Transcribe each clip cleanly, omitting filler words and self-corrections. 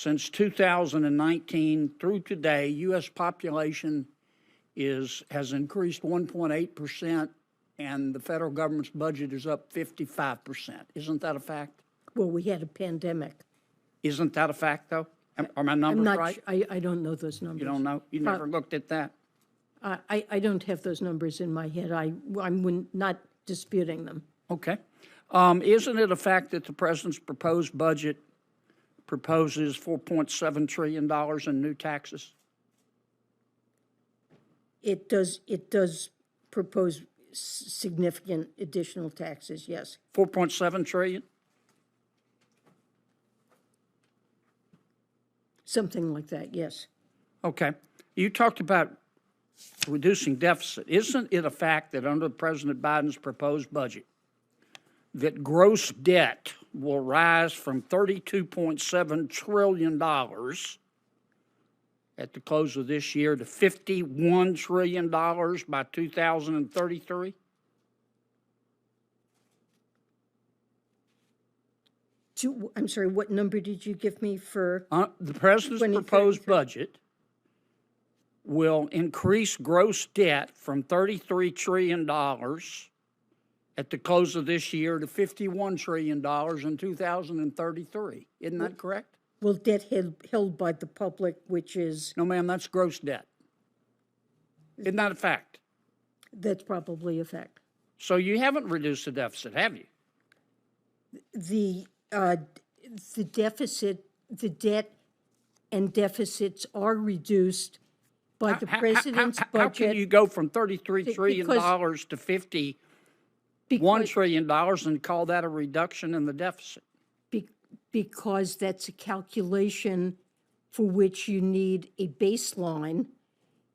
Since 2019 through today, U.S. population has increased 1.8%, and the federal government's budget is up 55%. Isn't that a fact? Well, we had a pandemic. Isn't that a fact, though? Are my numbers right? I don't know those numbers. You don't know? You never looked at that? I don't have those numbers in my head. I'm not disputing them. Okay. Isn't it a fact that the president's proposed budget proposes $4.7 trillion in new taxes? It does propose significant additional taxes, yes. 4.7 trillion? Something like that, yes. Okay. You talked about reducing deficit. Isn't it a fact that under President Biden's proposed budget, that gross debt will rise from $32.7 trillion at the close of this year to $51 trillion by 2033? I'm sorry, what number did you give me for? The president's proposed budget will increase gross debt from $33 trillion at the close of this year to $51 trillion in 2033. Isn't that correct? Well, debt held by the public, which is? No, ma'am, that's gross debt. Isn't that a fact? That's probably a fact. So you haven't reduced the deficit, have you? The deficit, the debt and deficits are reduced by the president's budget. How can you go from $33 trillion to $51 trillion and call that a reduction in the deficit? Because that's a calculation for which you need a baseline,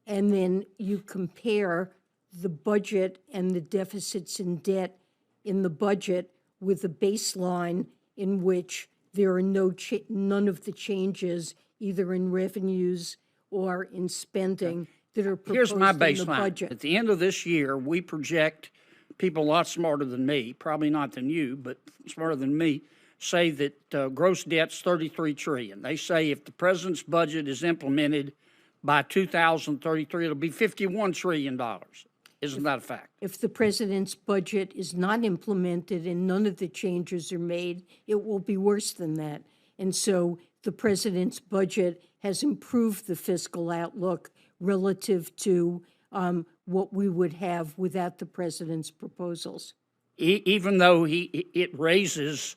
and then you compare the budget and the deficits and debt in the budget with a baseline in which there are none of the changes either in revenues or in spending that are proposed in the budget. Here's my baseline. At the end of this year, we project, people a lot smarter than me, probably not than you, but smarter than me, say that gross debt's $33 trillion. They say if the president's budget is implemented by 2033, it'll be $51 trillion. Isn't that a fact? If the president's budget is not implemented and none of the changes are made, it will be worse than that. And so the president's budget has improved the fiscal outlook relative to what we would have without the president's proposals. Even though it raises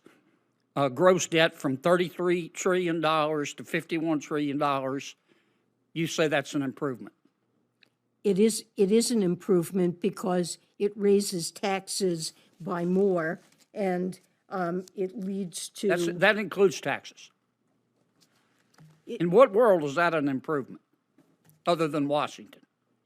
gross debt from $33 trillion to $51 trillion, you say that's an improvement? It is an improvement because it raises taxes by more, and it leads to... That includes taxes. In what world is that an improvement, other than Washington?